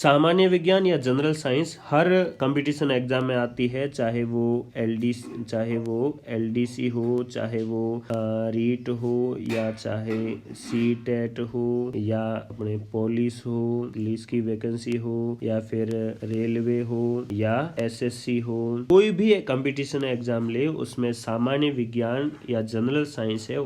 सामान्य विज्ञान या जनरल साइंस हर कंपटीशन एग्जाम में आती है, चाहे वो एलडीसी हो, चाहे वो रीट हो, या चाहे सीटेट हो, या अपने पुलिस हो, पुलिस की वैकेंसी हो, या फिर रेलवे हो, या एसएससी हो। कोई भी कंपटीशन एग्जाम ले उसमें सामान्य विज्ञान या जनरल साइंस है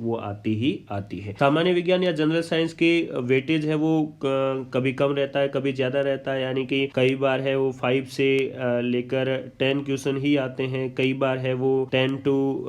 वो आती ही आती है। सामान्य विज्ञान या जनरल साइंस की वेटेज है वो कभी कम रहता है, कभी ज्यादा रहता है, यानी कि कई बार है वो 5 से लेकर 10 क्वेश्चन ही आते हैं, कई बार है वो 10 to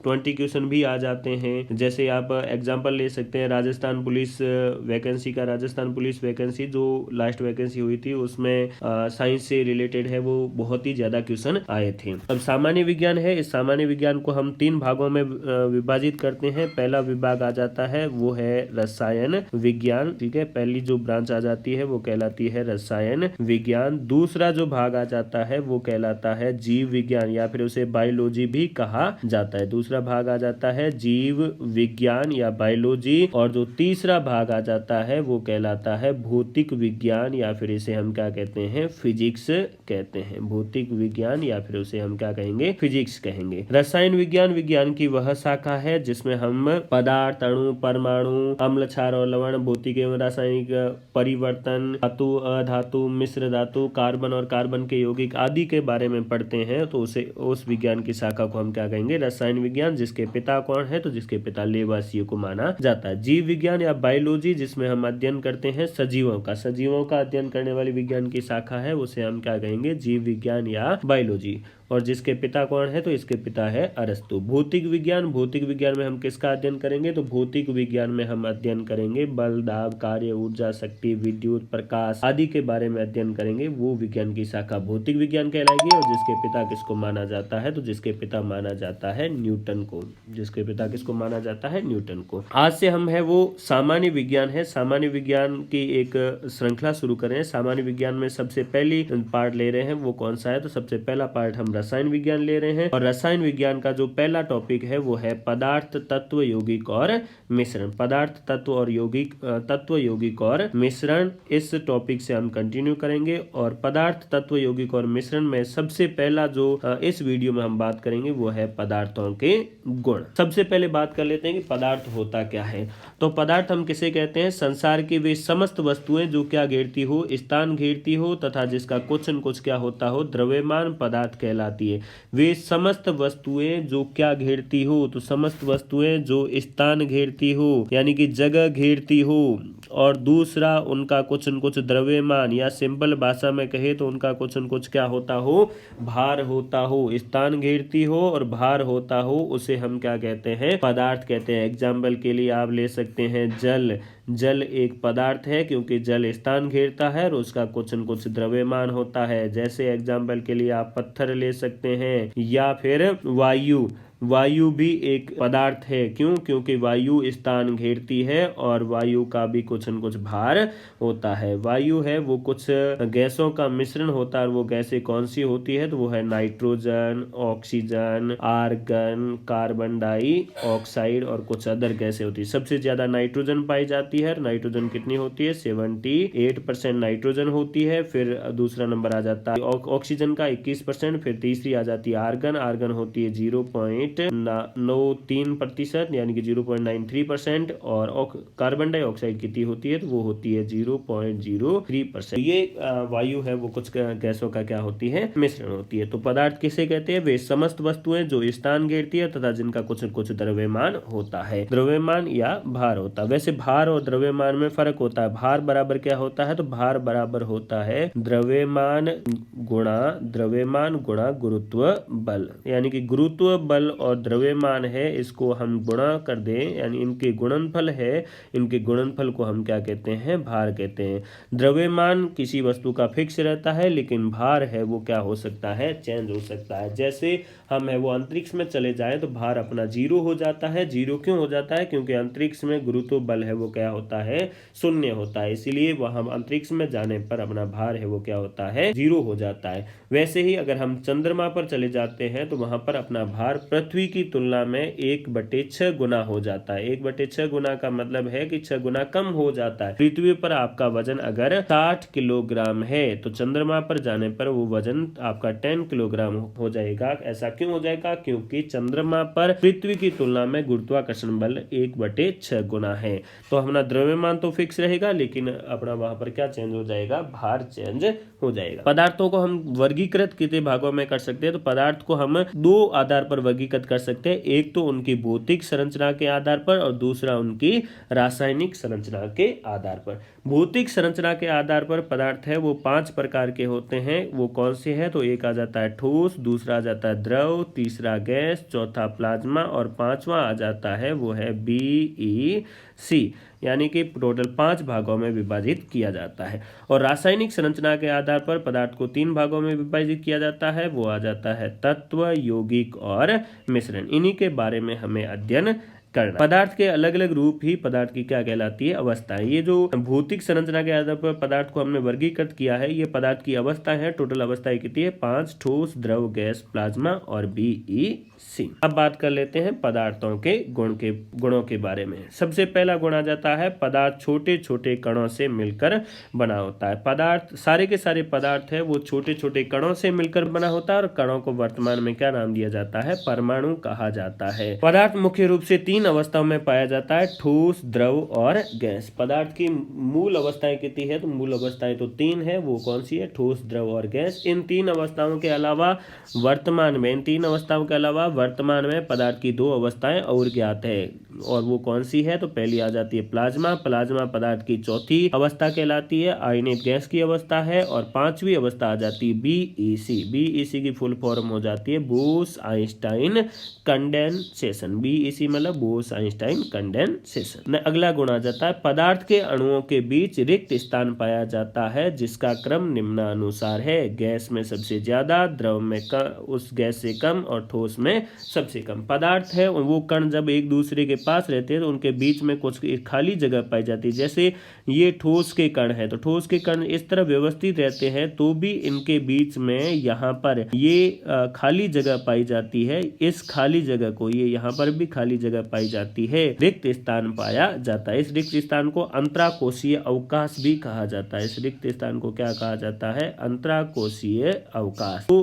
20 क्वेश्चन भी आ जाते हैं। जैसे आप एग्जांपल ले सकते हैं राजस्थान पुलिस वैकेंसी का। राजस्थान पुलिस वैकेंसी जो लास्ट वैकेंसी हुई थी उसमें साइंस से रिलेटेड है वो बहुत ही ज्यादा क्वेश्चन आए थे। अब सामान्य विज्ञान है, इस सामान्य विज्ञान को हम 3 भागों में विभाजित करते हैं। पहला विभाग आ जाता है वो है रसायन विज्ञान, ठीक है, पहली जो ब्रांच आ जाती है वो कहलाती है रसायन विज्ञान। दूसरा जो भाग आ जाता है वो कहलाता है जीव विज्ञान, या फिर उसे बायोलॉजी भी कहा जाता है। दूसरा भाग आ जाता है जीव विज्ञान या बायोलॉजी, और जो तीसरा भाग आ जाता है वो कहलाता है भौतिक विज्ञान, या फिर इसे हम क्या कहते हैं, फिजिक्स कहते हैं। भौतिक विज्ञान या फिर उसे हम क्या कहेंगे, फिजिक्स कहेंगे। रसायन विज्ञान की वह शाखा है जिसमें हम पदार्थ, अणु, परमाणु, अम्ल, क्षार और लवण, भौतिक एवं रासायनिक परिवर्तन, धातु, अधातु, मिश्र धातु, कार्बन और कार्बन के यौगिक आदि के बारे में पढ़ते हैं। तो उस विज्ञान की शाखा को हम क्या कहेंगे, रसायन विज्ञान, जिसके पिता कौन है, तो जिसके पिता लेवासियों को माना जाता है। जीव विज्ञान या बायोलॉजी जिसमें हम अध्ययन करते हैं सजीवों का अध्ययन करने वाली विज्ञान की शाखा है, उसे हम क्या कहेंगे, जीव विज्ञान या बायोलॉजी, और जिसके पिता कौन है, तो इसके पिता है अरस्तु। भौतिक विज्ञान में हम किसका अध्ययन करेंगे, तो भौतिक विज्ञान में हम अध्ययन करेंगे बल, दाब, कार्य, ऊर्जा, शक्ति, विद्युत, प्रकाश आदि के बारे में अध्ययन करेंगे। वो विज्ञान की शाखा भौतिक विज्ञान कहलाएगी। और जिसके पिता किसको माना जाता है, तो जिसके पिता माना जाता है न्यूटन को। जिसके पिता किसको माना जाता है, न्यूटन को। आज से हम है वो सामान्य विज्ञान है, सामान्य विज्ञान की एक श्रृंखला शुरू करें। सामान्य विज्ञान में सबसे पहली पार्ट ले रहे हैं वो कौन सा है, तो सबसे पहला पार्ट हम रसायन विज्ञान ले रहे हैं। और रसायन विज्ञान का जो पहला टॉपिक है वो है पदार्थ, तत्व, यौगिक और मिश्रण। पदार्थ, तत्व और यौगिक और मिश्रण, इस टॉपिक से हम कंटिन्यू करेंगे। और पदार्थ, तत्व, यौगिक और मिश्रण में सबसे पहला जो इस वीडियो में हम बात करेंगे वो है पदार्थों के गुण। सबसे पहले बात कर लेते हैं कि पदार्थ होता क्या है। तो पदार्थ हम किसे कहते हैं, संसार की वे समस्त वस्तुएं जो क्या घेरती हो, स्थान घेरती हो, तथा जिसका कुछ न कुछ क्या होता हो, द्रव्यमान पदार्थ कहलाती है। वे समस्त वस्तुएं जो क्या घेरती हो, तो समस्त वस्तुएं जो स्थान घेरती हो यानी कि जगह घेरती हो, और दूसरा उनका कुछ न कुछ द्रव्यमान, या सिंपल भाषा में कहे तो उनका कुछ न कुछ क्या होता हो, भार होता हो। स्थान घेरती हो और भार होता हो, उसे हम क्या कहते हैं, पदार्थ कहते हैं। एग्जाम्पल के लिए आप ले सकते हैं जल एक पदार्थ है क्योंकि जल स्थान घेरता है और उसका कुछ न कुछ द्रव्यमान होता है। जैसे एग्जाम्पल के लिए आप पत्थर ले सकते हैं, या फिर वायु भी एक पदार्थ है। क्यों, क्योंकि वायु स्थान घेरती है और वायु का भी कुछ न कुछ भार होता है। वायु है वो कुछ गैसों का मिश्रण होता है, और वो गैसें कौन सी होती है, तो वो है nitrogen, oxygen, argon, carbon dioxide और कुछ अदर गैसें होती है। सबसे ज्यादा नाइट्रोजन पाई जाती है। नाइट्रोजन कितनी होती है, 78% नाइट्रोजन होती है। फिर दूसरा नंबर आ जाता है ऑक्सीजन का 21%। फिर तीसरी आ जाती है आर्गन होती है 0.93% यानी कि 0.93%। और कार्बन डाइऑक्साइड कितनी होती है, तो वो होती है 0.03%। ये वायु है वो कुछ गैसों का क्या होती है, मिश्रण होती है। तो पदार्थ किसे कहते हैं, वे समस्त वस्तुएं जो स्थान घेरती है तथा जिनका कुछ न कुछ द्रव्यमान होता है, द्रव्यमान या भार होता है। वैसे भार और द्रव्यमान में फर्क होता है। भार बराबर क्या होता है, तो भार बराबर होता है द्रव्यमान गुणा गुरुत्व बल, यानी कि गुरुत्व बल और द्रव्यमान है इसको हम गुणा कर दें, यानी इनके गुणनफल है, इनके गुणनफल को हम क्या कहते हैं, भार कहते हैं। द्रव्यमान किसी वस्तु का फिक्स रहता है, लेकिन भार है वो क्या हो सकता है, चेंज हो सकता है। जैसे हम है वो अंतरिक्ष में चले जाएं तो भार अपना 0 हो जाता है। 0 क्यों हो जाता है, क्योंकि अंतरिक्ष में गुरुत्व बल है वो क्या होता है, 0 होता है। इसीलिए वह अंतरिक्ष में जाने पर अपना भार है वो क्या होता है, 0 हो जाता है। वैसे ही अगर हम चंद्रमा पर चले जाते हैं तो वहां पर अपना भार पृथ्वी पृथ्वी की तुलना में 1/6 गुना हो जाता है। 1/6 गुना का मतलब है कि 6 गुना कम हो जाता है। पृथ्वी पर आपका वजन अगर 60 किलोग्राम है तो चंद्रमा पर जाने पर वो वजन आपका 10 किलोग्राम हो जाएगा। ऐसा क्यों हो जाएगा? क्योंकि चंद्रमा पर पृथ्वी की तुलना में गुरुत्वाकर्षण बल 1/6 गुना है। तो अपना द्रव्यमान तो फिक्स रहेगा, लेकिन अपना वहां पर क्या चेंज हो जाएगा? भार चेंज हो जाएगा। पदार्थों को हम वर्गीकृत कितने भागों में कर सकते हैं? तो पदार्थ को हम दो आधार पर वर्गीकृत कर सकते हैं। एक तो उनकी भौतिक संरचना के आधार पर और दूसरा उनकी रासायनिक संरचना के आधार पर। भौतिक संरचना के आधार पर पदार्थ है वो 5 प्रकार के होते हैं। वो कौन से हैं? तो एक आ जाता है ठोस, दूसरा आ जाता है द्रव, तीसरा गैस, चौथा प्लाज्मा और पांचवा आ जाता है वो है BEC, यानी कि टोटल 5 भागों में विभाजित किया जाता है। और रासायनिक संरचना के आधार पर पदार्थ को 3 भागों में विभाजित किया जाता है। वो आ जाता है तत्व, यौगिक और मिश्रण। इन्हीं के बारे में हमें अध्ययन करना। पदार्थ के अलग अलग रूप ही पदार्थ की क्या कहलाती है? अवस्थाएं। ये जो भौतिक संरचना के आधार पर पदार्थ को हमने वर्गीकृत किया है, ये पदार्थ की अवस्थाएं हैं। टोटल अवस्थाएं कितनी है? 5, ठोस, द्रव, गैस, प्लाज्मा और BEC। अब बात कर लेते हैं पदार्थों के गुणों के बारे में। सबसे पहला गुण आ जाता है पदार्थ छोटे छोटे कणों से मिलकर बना होता है। पदार्थ सारे के सारे पदार्थ है वो छोटे छोटे कणों से मिलकर बना होता है और कणों को वर्तमान में क्या नाम दिया जाता है? परमाणु कहा जाता है। पदार्थ मुख्य रूप से 3 अवस्थाओं में पाया जाता है, ठोस, द्रव और गैस। पदार्थ की मूल अवस्थाएं कितनी है? तो मूल अवस्थाएं तो 3 है। वो कौन सी है? ठोस, द्रव और गैस। इन 3 अवस्थाओं के अलावा वर्तमान में पदार्थ की 2 अवस्थाएं और ज्ञात है। और वो कौन सी है? तो पहली आ जाती है प्लाज्मा। प्लाज्मा पदार्थ की चौथी अवस्था कहलाती है, आयनित गैस की अवस्था है। और 5वीं अवस्था आ जाती है BEC। BEC की फुल फॉर्म हो जाती है बोस आइंस्टाइन कंडेंसेशन। BEC मतलब बोस आइंस्टाइन कंडेंसेशन। अगला गुण आ जाता है पदार्थ के अणुओं के बीच रिक्त स्थान पाया जाता है, जिसका क्रम निम्नानुसार है। गैस में सबसे ज्यादा, द्रव में उस गैस से कम और ठोस में सबसे कम। पदार्थ है वो कण जब एक दूसरे के पास रहते हैं तो उनके बीच में कुछ खाली जगह पाई जाती है। जैसे ये ठोस के कण है तो ठोस के कण इस तरह व्यवस्थित रहते हैं तो भी इनके बीच में यहाँ पर ये खाली जगह पाई जाती है। इस खाली जगह को ये यहाँ पर भी खाली जगह पाई जाती है, रिक्त स्थान पाया जाता है। इस रिक्त स्थान को अंतराकोशीय अवकाश भी कहा जाता है। इस रिक्त स्थान को क्या कहा जाता है? अंतराकोशीय अवकाश। तो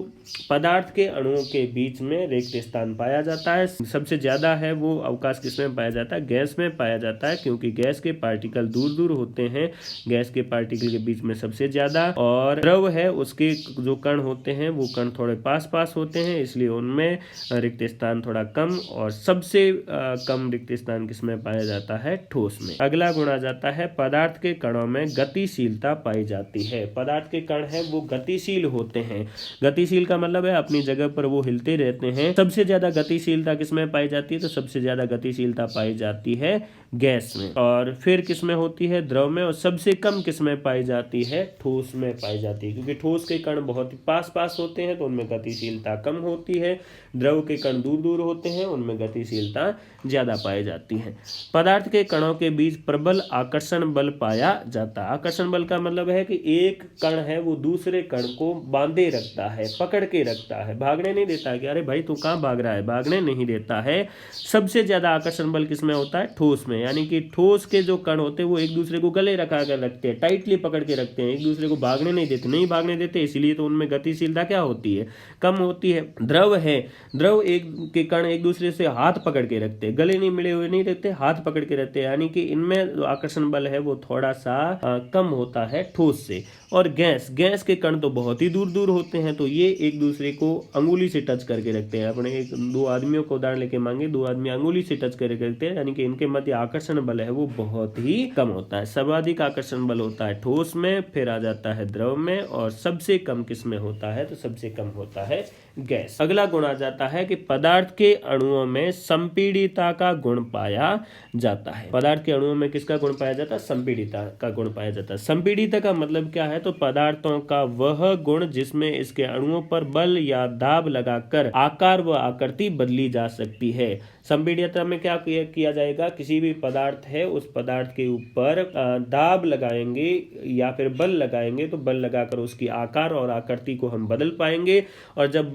पदार्थ के अणुओं के बीच में रिक्त स्थान पाया जाता है। सबसे ज्यादा है वो अवकाश किसमें पाया जाता है? गैस में पाया जाता है, क्योंकि गैस के पार्टिकल दूर दूर होते हैं। गैस के पार्टिकल के बीच में सबसे ज्यादा। और द्रव है उसके जो कण होते हैं वो कण थोड़े पास पास होते हैं, इसलिए उनमें रिक्त स्थान थोड़ा कम। और सबसे कम रिक्त स्थान किसमें पाया जाता है? ठोस में। अगला गुण आ जाता है पदार्थ के कणों में गतिशीलता पाई जाती है। पदार्थ के कण है वो गतिशील होते हैं। गतिशील का मतलब है अपनी जगह पर वो हिलते रहते हैं। सबसे ज्यादा गतिशीलता किसमें पाई जाती है? तो सबसे ज्यादा गतिशीलता पाई जाती है गैस में। और फिर किसमें होती है? द्रव में। और सबसे कम किसमें पाई जाती है? ठोस में पाई जाती है, क्योंकि ठोस के कण बहुत ही पास पास होते हैं तो उनमें गतिशीलता कम होती है। द्रव के कण दूर दूर होते हैं, उनमें गतिशीलता ज्यादा पाई जाती है। पदार्थ के कणों के बीच प्रबल आकर्षण बल पाया जाता है। आकर्षण बल का मतलब है कि एक कण है वो दूसरे कण को बांधे रखता है, पकड़ के रखता है, भागने नहीं देता है कि अरे भाई तू कहाँ भाग रहा है, भागने नहीं देता है। सबसे ज्यादा आकर्षण बल किसमें होता है? ठोस में। यानी कि ठोस के जो कण होते हैं वो एक दूसरे को गले रखा कर रखते हैं, टाइटली पकड़ के रखते हैं, एक दूसरे को भागने नहीं भागने देते, इसीलिए तो उनमें गतिशीलता क्या होती है? कम होती है। द्रव है, द्रव एक के कण एक दूसरे से हाथ पकड़ के रखते हैं, गले नहीं मिले हुए नहीं रहते, हाथ पकड़ के रहते हैं। यानी कि इनमें जो आकर्षण बल है वो थोड़ा सा कम होता है ठोस से। और गैस के कण तो बहुत ही दूर दूर होते हैं, तो ये एक दूसरे को अंगुली से टच करके रखते हैं। अपने दो आदमियों को उदाहरण लेके मांगे, 2 आदमी अंगुली से टच करके रखते हैं, यानी कि इनके मध्य आकर्षण बल है वो बहुत ही कम होता है। सर्वाधिक आकर्षण बल होता है ठोस में, फिर आ जाता है द्रव में, और सबसे कम किस में होता है? तो सबसे कम होता है गैस। अगला गुण आ जाता है कि पदार्थ के अणुओं में संपीड़ितता का गुण पाया जाता है। पदार्थ के अणुओं में किसका गुण पाया जाता है? संपीड़ितता का गुण पाया जाता है। संपीड़ितता का मतलब क्या है? तो पदार्थों का वह गुण जिसमें इसके अणुओं पर बल या दाब लगाकर आकार व आकृति बदली जा सकती है। संपीड़ितता में क्या किया जाएगा, किसी भी पदार्थ है उस पदार्थ के ऊपर दाब लगाएंगे या फिर बल लगाएंगे, तो बल लगाकर उसकी आकार और आकृति को हम बदल पाएंगे, और जब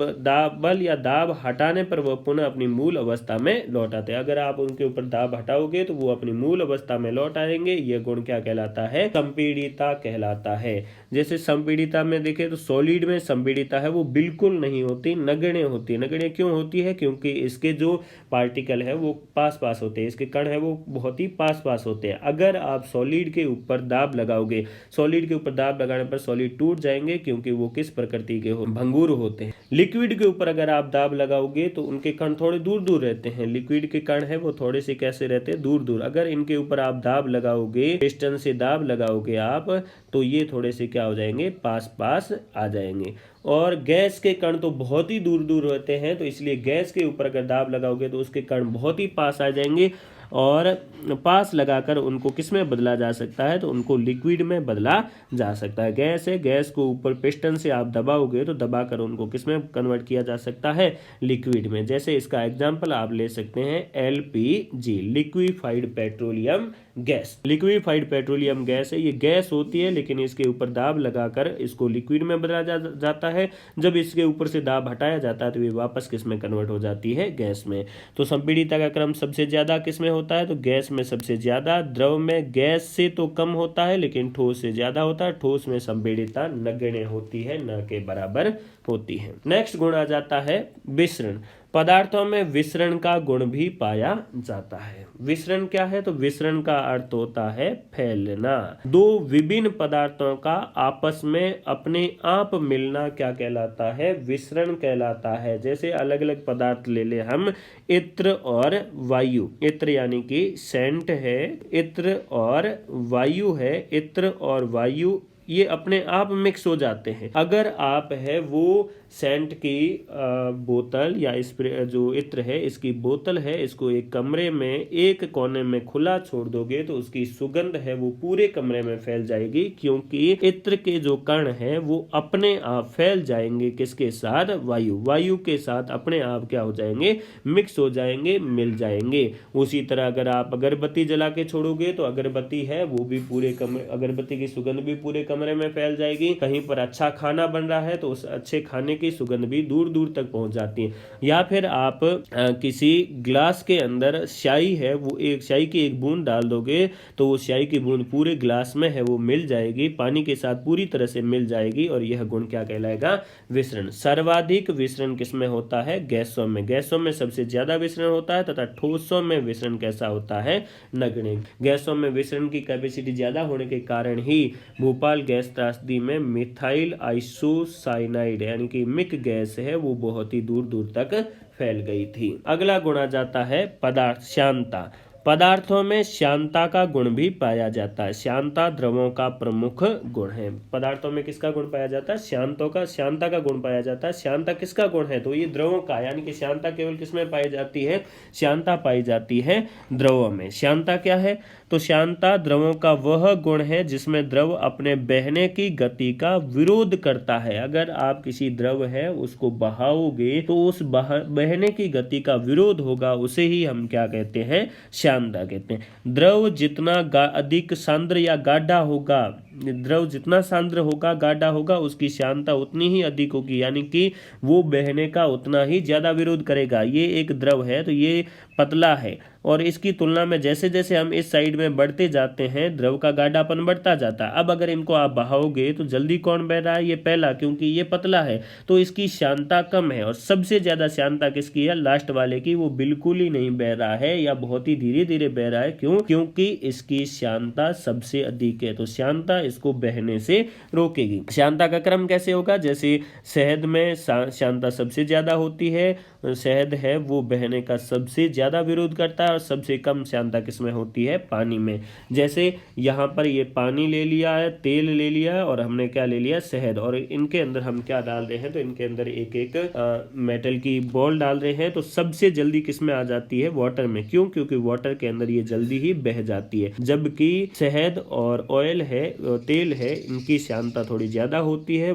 बल या दाब हटाने पर वह पुनः अपनी मूल अवस्था में लौट आते हैं। अगर आप उनके ऊपर दाब हटाओगे तो वो अपनी मूल अवस्था में लौट आएंगे। यह गुण क्या कहलाता है, संपीड़ितता कहलाता है। जैसे संपीड़ितता में देखें तो सॉलिड में संपीड़ितता है वो बिल्कुल नहीं होती, नगण्य होती है। नगण्य क्यों होती है, क्योंकि इसके जो पार्टिकल है वो पास पास होते हैं, इसके कण है वो बहुत ही पास पास होते हैं। अगर आप सॉलिड के ऊपर दाब लगाओगे, सॉलिड के ऊपर दाब लगाने पर सॉलिड टूट जाएंगे, क्योंकि वो किस प्रकृति के भंगुर होते हैं। लिक्विड के ऊपर अगर आप दाब लगाओगे तो उनके कण थोड़े दूर दूर रहते हैं। लिक्विड के कण है वो थोड़े से कैसे रहते हैं, दूर दूर। अगर इनके ऊपर आप दाब लगाओगे, पिस्टन से दाब लगाओगे आप, तो ये थोड़े से क्या हो जाएंगे, पास पास आ जाएंगे। और गैस के कण तो बहुत ही दूर दूर रहते हैं, तो इसलिए गैस के ऊपर अगर दाब लगाओगे तो उसके कण बहुत ही पास आ जाएंगे, और पास लगाकर उनको किस में बदला जा सकता है, तो उनको लिक्विड में बदला जा सकता है। गैस है, गैस को ऊपर पिस्टन से आप दबाओगे तो दबाकर उनको किस में कन्वर्ट किया जा सकता है, लिक्विड में। जैसे इसका एग्जांपल आप ले सकते हैं LPG, liquefied petroleum gas. Liquefied petroleum gas है, ये गैस होती है लेकिन इसके ऊपर दाब लगाकर इसको लिक्विड में बदला जाता है। जब इसके ऊपर से दाब हटाया जाता है तो ये वापस किस में कन्वर्ट हो जाती है, गैस में। तो संपीड़ितता का क्रम सबसे ज्यादा किस में होता है, तो गैस में सबसे ज्यादा। द्रव में गैस से तो कम होता है लेकिन ठोस से ज्यादा होता है। ठोस में संपीड़ितता नगण्य होती है, न के बराबर होती है। नेक्स्ट गुण आ जाता है विसरण। पदार्थों में विसरण का गुण भी पाया जाता है। विसरण क्या है, तो विसरण का अर्थ होता है फैलना। दो विभिन्न पदार्थों का आपस में अपने आप मिलना क्या कहलाता है, विसरण कहलाता है। जैसे अलग अलग पदार्थ ले ले हम, इत्र और वायु। इत्र यानी कि सेंट है, इत्र और वायु है। इत्र और वायु ये अपने आप मिक्स हो जाते हैं। अगर आप है वो सेंट की बोतल या स्प्रे, जो इत्र है इसकी बोतल है, इसको एक कमरे में एक कोने में खुला छोड़ दोगे तो उसकी सुगंध है वो पूरे कमरे में फैल जाएगी, क्योंकि इत्र के जो कण हैं वो अपने आप फैल जाएंगे। किसके साथ, वायु के साथ अपने आप क्या हो जाएंगे, मिक्स हो जाएंगे, मिल जाएंगे। उसी तरह अगर आप अगरबत्ती जला के छोड़ोगे तो अगरबत्ती है वो भी पूरे कमरे, अगरबत्ती की सुगंध भी पूरे कमरे में फैल जाएगी। कहीं पर अच्छा खाना बन रहा है तो उस अच्छे खाने की सुगंध भी दूर दूर तक पहुंच जाती है। या फिर आप किसी ग्लास के अंदर स्याही है वो एक स्याही की एक बूंद डाल दोगे तो वो स्याही की बूंद पूरे ग्लास में है वो मिल जाएगी, पानी के साथ पूरी तरह से मिल जाएगी, और यह गुण क्या कहलाएगा, विसरण। सर्वाधिक विसरण किसमें होता है, गैसों में। गैसों में सबसे ज्यादा विसरण होता है, तथा ठोसों में विसरण कैसा होता है, नगण्य। गैसों में विसरण की कैपेसिटी ज्यादा होने के कारण ही भोपाल गैस त्रासदी में मिथाइल आइसोसाइनाइड यानी कि मिक गैस है वो बहुत ही दूर दूर तक फैल गई थी। अगला गुण आ जाता है पदार्थ, शांता। पदार्थों में शांता का गुण भी पाया जाता है। शांता द्रवों का प्रमुख गुण है। पदार्थों में किसका गुण पाया जाता है, शांता का गुण पाया जाता है। शांता किसका गुण है, तो ये द्रवों का, यानी कि शांता केवल किसमें पाई जाती है, शांता पाई जाती है द्रवों में। शांता क्या है, तो शांता द्रवों का वह गुण है जिसमें द्रव अपने बहने की गति का विरोध करता है। अगर आप किसी द्रव है उसको बहाओगे तो उस बहने की गति का विरोध होगा, उसे ही हम क्या कहते हैं, शांता कहते हैं। द्रव जितना अधिक सांद्र या गाढ़ा होगा, द्रव जितना सांद्र होगा, गाढ़ा होगा, उसकी शांता उतनी ही अधिक होगी, यानी कि वो बहने का उतना ही ज्यादा विरोध करेगा। ये एक द्रव है तो ये पतला है, और इसकी तुलना में जैसे जैसे हम इस साइड में बढ़ते जाते हैं द्रव का गाढ़ापन बढ़ता जाता है। अब अगर इनको आप बहाओगे तो जल्दी कौन बह रहा है, ये पहला, क्योंकि ये पतला है तो इसकी शांता कम है। और सबसे ज्यादा शांता किसकी है, लास्ट वाले की, वो बिल्कुल ही नहीं बह रहा है या बहुत ही धीरे धीरे बह रहा है। क्यों, क्योंकि इसकी शांता सबसे अधिक है, तो शांता इसको बहने से रोकेगी। शांता का क्रम कैसे होगा, जैसे शहद में शांता सबसे ज्यादा होती है, शहद है वो बहने का सबसे ज्यादा विरोध करता है, और सबसे कम शांता किसमें होती है, पानी में। जैसे यहाँ पर ये पानी ले लिया है, तेल ले लिया है, और हमने क्या ले लिया, शहद, और इनके अंदर हम क्या डाल रहे हैं, तो इनके अंदर एक एक मेटल की बॉल डाल रहे हैं, तो सबसे जल्दी किसमें आ जाती है, वाटर में। क्यों, क्योंकि वाटर के अंदर ये जल्दी ही बह जाती है। जबकि शहद और ऑयल है, तेल है, इनकी शांता थोड़ी ज्यादा होती है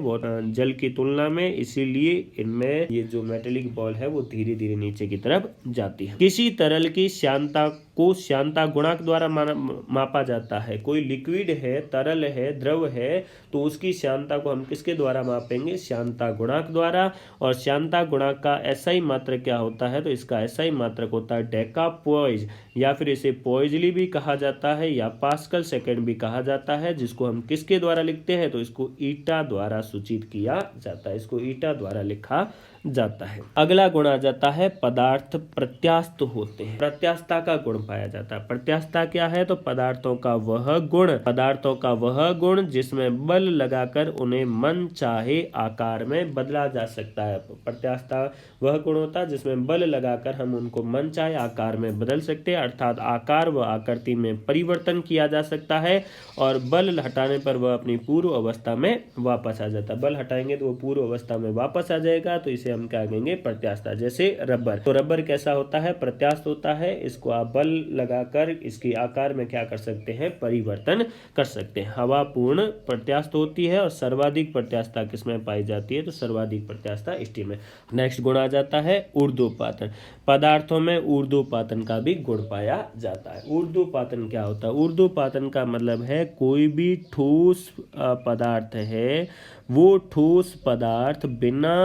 जल की तुलना में, इसीलिए इनमें ये जो मेटेलिक बॉल है वो धीरे धीरे नीचे की तरफ जाती है। किसी तरल की श्यानता को श्यानता गुणांक द्वारा मापा जाता है। कोई लिक्विड है, तरल है, द्रव है, तो उसकी श्यानता को हम किसके द्वारा मापेंगे? श्यानता गुणांक द्वारा। और श्यानता गुणांक का एसआई मात्रक क्या होता है? तो इसका एसआई मात्रक होता है डेकापोइज, या फिर इसे पोइजली भी कहा जाता है या पास्कल सेकंड भी कहा जाता है, जिसको हम किसके द्वारा लिखते हैं? तो इसको ईटा द्वारा सूचित किया जाता है, इसको ईटा द्वारा लिखा जाता है। अगला गुण आ जाता है पदार्थ प्रत्यास्थ होते हैं। प्रत्यास्थता का गुण पाया जाता है। प्रत्यास्थता क्या है? तो पदार्थों का वह गुण जिसमें बल लगाकर उन्हें मन चाहे आकार में बदला जा सकता है। प्रत्यास्थता वह गुण होता है जिसमें बल लगाकर हम उनको मन चाहे आकार में बदल सकते हैं, अर्थात आकार व आकृति में परिवर्तन किया जा सकता है, और बल हटाने पर वह अपनी पूर्व अवस्था में वापस आ जाता है। बल हटाएंगे तो वो पूर्व अवस्था में वापस आ जाएगा, तो इसे हम क्या कहेंगे? प्रत्यास्थता। जैसे रबर, तो रबर कैसा होता है? प्रत्यास्थ होता है। इसको आप बल लगाकर इसकी आकार में क्या कर सकते हैं? परिवर्तन कर सकते हैं। हवा पूर्ण प्रत्यास्थ होती है, और सर्वाधिक प्रत्यास्थता किसमें पाई जाती है? तो सर्वाधिक प्रत्यास्थता स्टील में। नेक्स्ट गुण आ जाता है ऊर्ध्वपातन। पदार्थों में ऊर्ध्वपातन का भी गुण पाया जाता है। ऊर्ध्वपातन क्या होता है? ऊर्ध्वपातन का मतलब है कोई भी ठोस पदार्थ है, वो ठोस पदार्थ बिना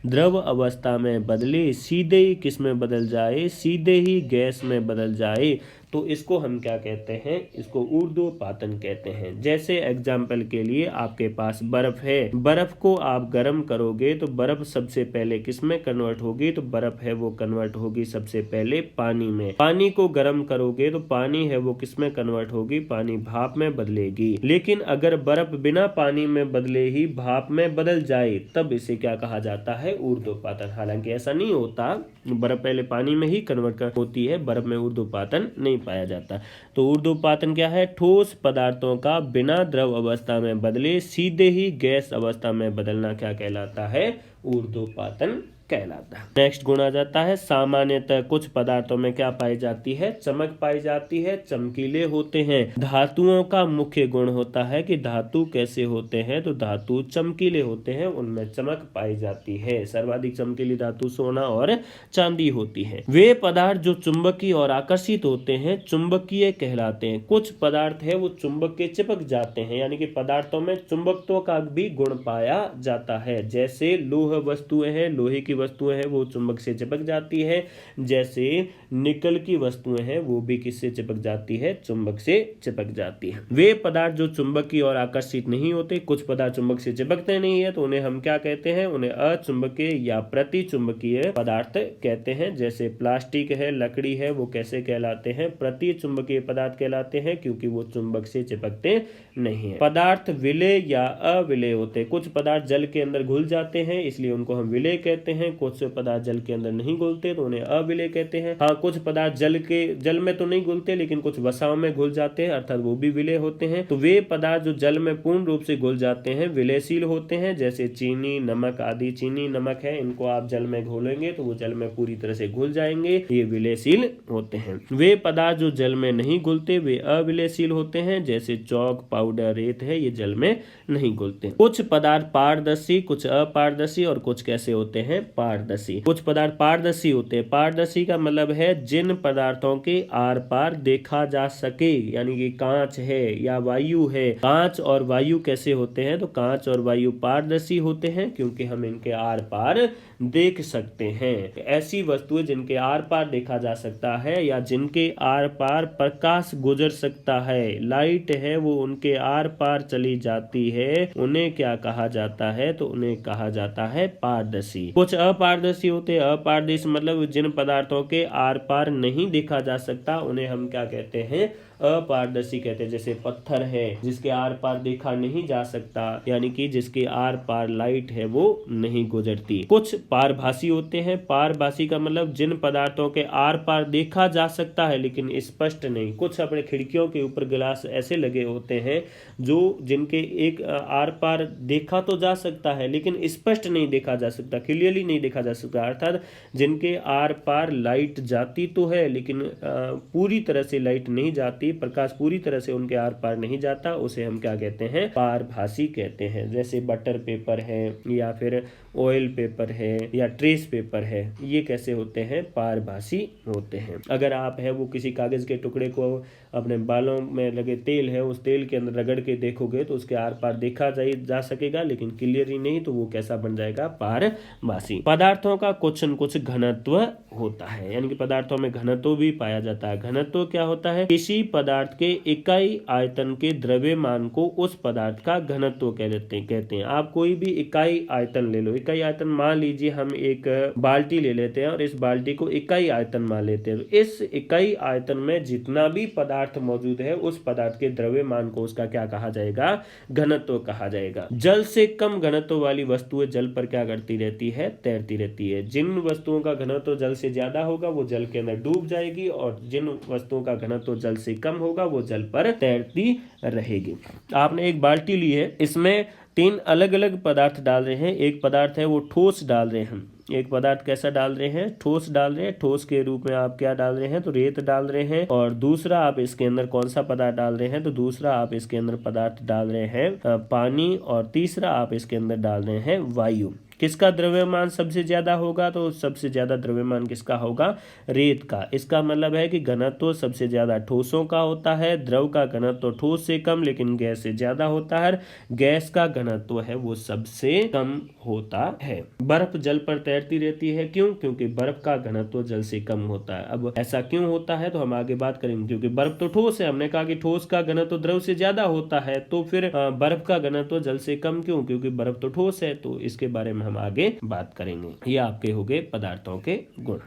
द्रव अवस्था में बदले सीधे ही किस में बदल जाए? सीधे ही गैस में बदल जाए, तो इसको हम क्या कहते हैं? इसको ऊर्ध्वपातन कहते हैं। जैसे एग्जाम्पल के लिए आपके पास बर्फ है, बर्फ को आप गर्म करोगे तो बर्फ सबसे पहले किस में कन्वर्ट होगी? तो बर्फ है वो कन्वर्ट होगी सबसे पहले पानी में। पानी को गर्म करोगे तो पानी है वो किस में कन्वर्ट होगी? पानी भाप में बदलेगी। लेकिन अगर बर्फ बिना पानी में बदले ही भाप में बदल जाए, तब इसे क्या कहा जाता है? ऊर्ध्वपातन। हालांकि ऐसा नहीं होता, बर्फ पहले पानी में ही कन्वर्ट होती है, बर्फ में ऊर्ध्वपातन नहीं पाया जाता। तो ऊर्ध्वपातन क्या है? ठोस पदार्थों का बिना द्रव अवस्था में बदले सीधे ही गैस अवस्था में बदलना क्या कहलाता है? ऊर्ध्वपातन कहलाता है। नेक्स्ट गुण आ जाता है सामान्यतः कुछ पदार्थों में क्या पाई जाती है? चमक पाई जाती है, चमकीले होते हैं। धातुओं का मुख्य गुण होता है कि धातु कैसे होते हैं? तो धातु चमकीले होते हैं, उनमें चमक पाई जाती है। सर्वाधिक चमकीली धातु सोना और चांदी होती है। वे पदार्थ जो चुंबकीय और आकर्षित होते हैं चुंबकीय कहलाते हैं। कुछ पदार्थ है वो चुंबक के चिपक जाते हैं, यानी कि पदार्थों में चुंबकत्व का भी गुण पाया जाता है। जैसे लोह वस्तुएं हैं, लोहे की वस्तुएं हैं वो चुंबक से चिपक जाती है। जैसे निकल की वस्तुएं हैं वो भी किससे चिपक जाती है? चुंबक से चिपक जाती है। वे पदार्थ जो चुंबकीय और आकर्षित नहीं होते, कुछ पदार्थ चुंबक से चिपकते नहीं है, तो उन्हें हम क्या कहते हैं? उन्हें अचुंबकीय या प्रति चुंबकीय पदार्थ कहते हैं। जैसे प्लास्टिक है, लकड़ी है, वो कैसे कहलाते हैं? प्रति चुंबकीय पदार्थ कहलाते हैं, क्योंकि वो चुंबक से चिपकते नहीं है। पदार्थ विलेय या अविलेय होते हैं। कुछ पदार्थ जल के अंदर घुल जाते हैं, इसलिए उनको हम विलेय कहते हैं। कुछ पदार्थ जल के अंदर नहीं घुलते तो उन्हें अविलेय कहते हैं। हाँ, कुछ पदार्थ जल में तो नहीं घुलते, लेकिन कुछ वसाओं में घुल जाते हैं, अर्थात वो भी विलेय होते हैं। तो वे पदार्थ जो जल में पूर्ण रूप से घुल जाते हैं विलेयशील होते हैं। जैसे चीनी, नमक आदि। चीनी, नमक है, इनको आप जल में घोलेंगे तो वो जल में पूरी तरह से घुल जाएंगे, ये विलेयशील होते हैं। वे पदार्थ जो जल में नहीं घुलते वे अविलेयशील होते हैं। जैसे चौक, पाउडर, रेत है, ये जल में नहीं घुलते। कुछ पदार्थ पारदर्शी, कुछ अपारदर्शी, और कुछ कैसे होते हैं? पारदर्शी। कुछ पदार्थ पारदर्शी होते हैं। पारदर्शी का मतलब है जिन पदार्थों के आर पार देखा जा सके, यानी कि कांच है या वायु है। कांच और वायु कैसे होते हैं? तो कांच और वायु पारदर्शी होते हैं, क्योंकि हम इनके आर पार देख सकते हैं। ऐसी वस्तुएं जिनके आर पार देखा जा सकता है या जिनके आर पार प्रकाश गुजर सकता है, लाइट है वो उनके आर पार चली जाती है, उन्हें क्या कहा जाता है? तो उन्हें कहा जाता है पारदर्शी। कुछ अपारदर्शी होते हैं। अपारदर्शी मतलब जिन पदार्थों के आर पार नहीं देखा जा सकता उन्हें हम क्या कहते हैं? अपारदर्शी कहते हैं। जैसे पत्थर है जिसके आर पार देखा नहीं जा सकता, यानी कि जिसके आर पार लाइट है वो नहीं गुजरती। कुछ पारभासी होते हैं। पारभासी का मतलब जिन पदार्थों के आर पार देखा जा सकता है लेकिन स्पष्ट नहीं। कुछ अपने खिड़कियों के ऊपर गिलास ऐसे लगे होते हैं जो जिनके एक आर पार देखा तो जा सकता है लेकिन स्पष्ट नहीं देखा जा सकता, क्लियरली नहीं देखा जा सकता, अर्थात जिनके आर पार लाइट जाती तो है लेकिन पूरी तरह से लाइट नहीं जाती, प्रकाश पूरी तरह से उनके आर पार नहीं जाता, उसे हम क्या कहते हैं, पारभासी कहते हैं। जैसे बटर पेपर है या फिर ऑयल पेपर है या ट्रेस पेपर है, ये कैसे होते हैं, पारभासी होते हैं। अगर आप है वो किसी कागज के टुकड़े को अपने बालों में लगे तेल है उस तेल के अंदर रगड़ के देखोगे तो उसके आर पार देखा जा सकेगा लेकिन क्लियरली नहीं, तो वो कैसा बन जाएगा, पारभासी। पदार्थों का कुछ न कुछ घनत्व होता है, यानी कि पदार्थों में घनत्व भी पाया जाता है। घनत्व क्या होता है, किसी पदार्थ के इकाई आयतन के द्रव्यमान को उस पदार्थ का घनत्व कहते हैं। आप कोई भी इकाई आयतन ले लो, इकाई आयतन मान लीजिए हम एक बाल्टी ले लेते हैं और इस बाल्टी को इकाई आयतन मान लेते हैं, तो इस इकाई आयतन में जितना भी पदार्थ मौजूद है उस पदार्थ के द्रव्यमान को उसका क्या कहा जाएगा, घनत्व कहा जाएगा। जल से कम घनत्व वाली वस्तुएं जल पर क्या करती रहती है, तैरती रहती है। जिन वस्तुओं का घनत्व जल से ज्यादा होगा वो जल के अंदर डूब जाएगी और जिन वस्तुओं का घनत्व जल से कम होगा वो जल पर तैरती रहेगी। आपने एक बाल्टी ली है, इसमें 3 अलग अलग पदार्थ डाल रहे हैं। एक पदार्थ है वो ठोस डाल रहे हैं, एक पदार्थ कैसा डाल रहे हैं, ठोस डाल रहे हैं। ठोस के रूप में आप क्या डाल रहे हैं, तो रेत डाल रहे हैं। और दूसरा आप इसके अंदर कौन सा पदार्थ डाल रहे हैं, तो दूसरा आप इसके अंदर पदार्थ डाल रहे हैं पानी, और तीसरा आप इसके अंदर डाल रहे हैं वायु। किसका द्रव्यमान सबसे ज्यादा होगा, तो सबसे ज्यादा द्रव्यमान किसका होगा, रेत का। इसका मतलब है कि घनत्व सबसे ज्यादा ठोसों का होता है, द्रव का घनत्व ठोस से कम लेकिन गैस से ज्यादा होता है, गैस का घनत्व है वो सबसे कम होता है। बर्फ जल पर तैरती रहती है, क्यों, क्योंकि बर्फ का घनत्व जल से कम होता है। अब ऐसा क्यों होता है तो हम आगे बात करेंगे, क्योंकि बर्फ तो ठोस है, हमने कहा कि ठोस का घनत्व द्रव से ज्यादा होता है, तो फिर बर्फ का घनत्व जल से कम क्यों, क्योंकि बर्फ तो ठोस है। तो इसके बारे में हम आगे बात करेंगे। ये आपके हो गए पदार्थों के गुण।